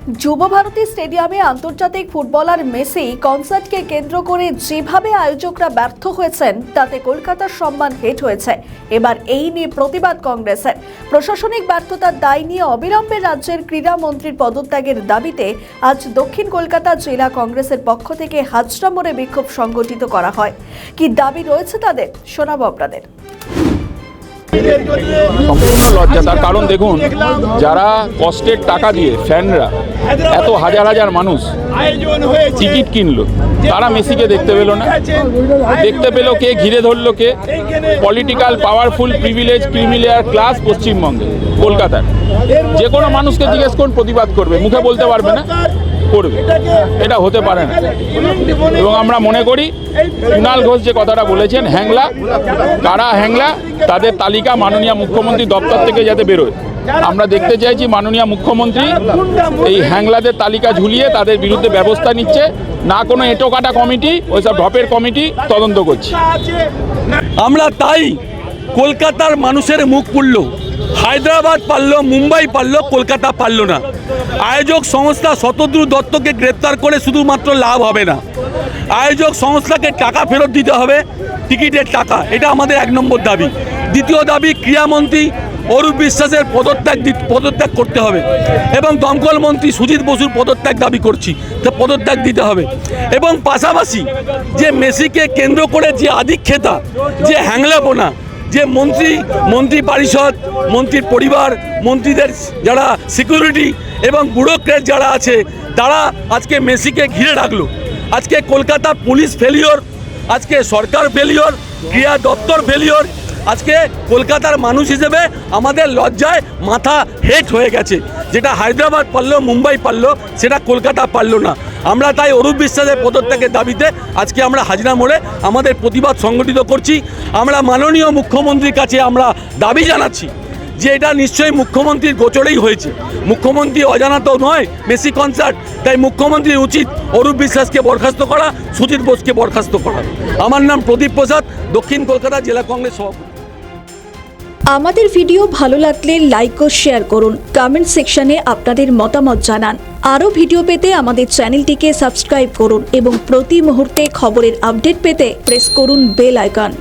যুবভারতী স্টেডিয়ামে আন্তর্জাতিক footballer Messi কনসার্টকে কেন্দ্র করে যেভাবে আয়োজকরা ব্যর্থ হয়েছেন তাতে কলকাতার সম্মান হেট হয়েছে। এবার এই নিয়ে প্রতিবাদ কংগ্রেসের। প্রশাসনিক ব্যর্থতার দায় নিয়ে অবিলম্বে রাজ্যের ক্রীড়া মন্ত্রীর পদত্যাগের দাবিতে আজ দক্ষিণ কলকাতা জেলা কংগ্রেসের পক্ষ থেকে হাজরা মোড়ে বিক্ষোভ সংগঠিত করা হয়। কি দাবি রয়েছে তাদের, শোনাবো আপনাদের। সম্পূর্ণ লজ্জা। তার কারণ দেখুন, যারা কষ্টের টাকা দিয়ে ফ্যানরা এত হাজার হাজার মানুষ টিকিট কিনলো, তারা মেসিকে দেখতে পেল না। দেখতে পেল কে? ঘিরে ধরলো কে? Political powerful privilege creamy layer class পশ্চিমবঙ্গে, কলকাতার। যে কোনো মানুষকে জিজ্ঞেস করুন, প্রতিবাদ করবে, মুখে বলতে পারবে না, করবে। এটা হতে পারে না। এবং আমরা মনে করি কুণাল ঘোষ যে কথাটা বলেছেন, হ্যাংলা, কারা হ্যাংলা তাদের তালিকা মাননীয় মুখ্যমন্ত্রী দপ্তর থেকে যাতে বেরোয়। আমরা দেখতে চাইছি মাননীয় মুখ্যমন্ত্রী এই হ্যাংলাদের তালিকা ঝুলিয়ে তাদের বিরুদ্ধে ব্যবস্থা নিচ্ছে, না কোনো এঁটোকাটা কমিটি, ওইসব ঢপের কমিটি তদন্ত করছে। আমরা তাই কলকাতার মানুষের মুখ পুড়ল। হায়দ্রাবাদ পারল, মুম্বাই পারল, কলকাতা পারল না। আয়োজক সংস্থা শতদ্রু দত্তকে গ্রেপ্তার করে শুধুমাত্র লাভ হবে না, আয়োজক সংস্থাকে টাকা ফেরত দিতে হবে, টিকিটের টাকা। এটা আমাদের 1 নম্বর দাবি। দ্বিতীয় দাবি, ক্রীড়ামন্ত্রী অরূপ বিশ্বাসের পদত্যাগ করতে হবে এবং দমকল মন্ত্রী সুজিত বসুর পদত্যাগ দাবি করছি, পদত্যাগ দিতে হবে। এবং পাশাপাশি যে মেসিকে কেন্দ্র করে যে আধিক্ষেতা, যে হ্যাংলাপনা, যে মন্ত্রী পরিষদ, মন্ত্রীর পরিবার, মন্ত্রীদের যারা সিকিউরিটি এবং ব্যুরোক্রেট যারা আছে, তারা আজকে মেসিকে ঘিরে রাখলো। আজকে কলকাতা পুলিশ ফেলিওর, আজকে সরকার ফেলিওর, ক্রীড়া দপ্তর ফেলিওর। আজকে কলকাতার মানুষ হিসেবে আমাদের লজ্জায় মাথা হেট হয়ে গেছে। যেটা হায়দ্রাবাদ পারলো, মুম্বাই পারলো, সেটা কলকাতা পারলো না। আমরা তাই অরূপ বিশ্বাসের পদত্যাগের দাবিতে আজকে আমরা হাজরা মোড়ে আমাদের প্রতিবাদ সংগঠিত করছি। আমরা মাননীয় মুখ্যমন্ত্রীর কাছে আমরা দাবি জানাচ্ছি যে এটা নিশ্চয়ই মুখ্যমন্ত্রীর গোচরেই হয়েছে। মুখ্যমন্ত্রী অজানা তো নয় মেসি কনসার্ট, তাই মুখ্যমন্ত্রীর উচিত অরূপ বিশ্বাসকে বরখাস্ত করা, সুজিত বোসকে বরখাস্ত করা। আমার নাম প্রদীপ প্রসাদ, দক্ষিণ কলকাতা জেলা কংগ্রেস সভাপতি। আমাদের ভিডিও ভালো লাগলে লাইক ও শেয়ার করুন, কমেন্ট সেকশনে আপনাদের মতামত জানান। আরও ভিডিও পেতে আমাদের চ্যানেলটিকে সাবস্ক্রাইব করুন এবং প্রতি মুহূর্তে খবরের আপডেট পেতে প্রেস করুন বেল আইকন।